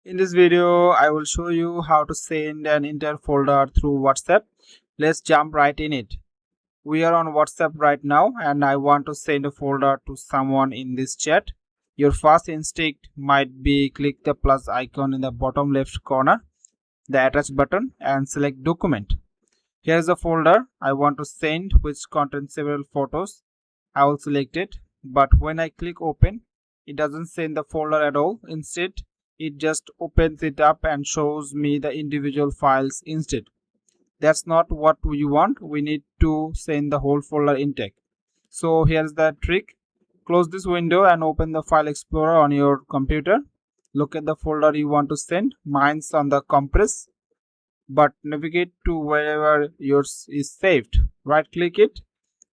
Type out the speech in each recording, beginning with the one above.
In this video, I will show you how to send an entire folder through WhatsApp. Let's jump right in it. We are on WhatsApp right now and I want to send a folder to someone in this chat. Your first instinct might be click the plus icon in the bottom left corner, the attach button, and select document. Here is a folder I want to send which contains several photos. I will select it, but when I click open, it doesn't send the folder at all. Instead, it just opens it up and shows me the individual files instead. That's not what we want. We need to send the whole folder intake. So here's the trick. Close this window and open the file explorer on your computer. Look at the folder you want to send. Mine's on the compress, but navigate to wherever yours is saved. Right click it,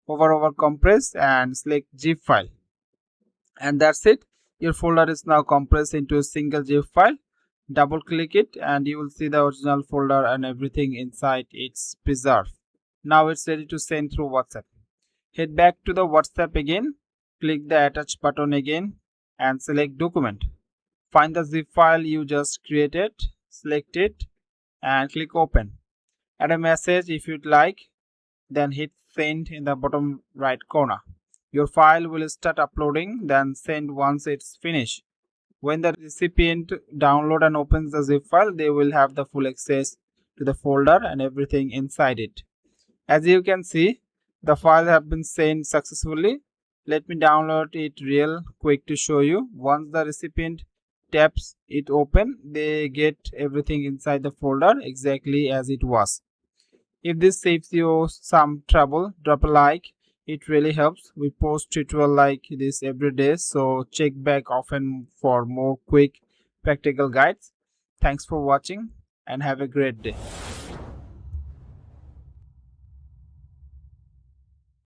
hover over compress and select zip file, and that's it. Your folder is now compressed into a single zip file. Double click it and you will see the original folder and everything inside it's preserved. Now it's ready to send through WhatsApp. Head back to the WhatsApp again, click the attach button again and select document. Find the zip file you just created, select it and click open. Add a message if you'd like, then hit send in the bottom right corner. Your file will start uploading, then send once it's finished. When the recipient downloads and opens the zip file, they will have the full access to the folder and everything inside it. As you can see, the file have been sent successfully. Let me download it real quick to show you. Once the recipient taps it open, they get everything inside the folder exactly as it was. If this saves you some trouble, drop a like. It really helps. We post tutorial like this every day, so check back often for more quick practical guides. Thanks for watching and have a great day.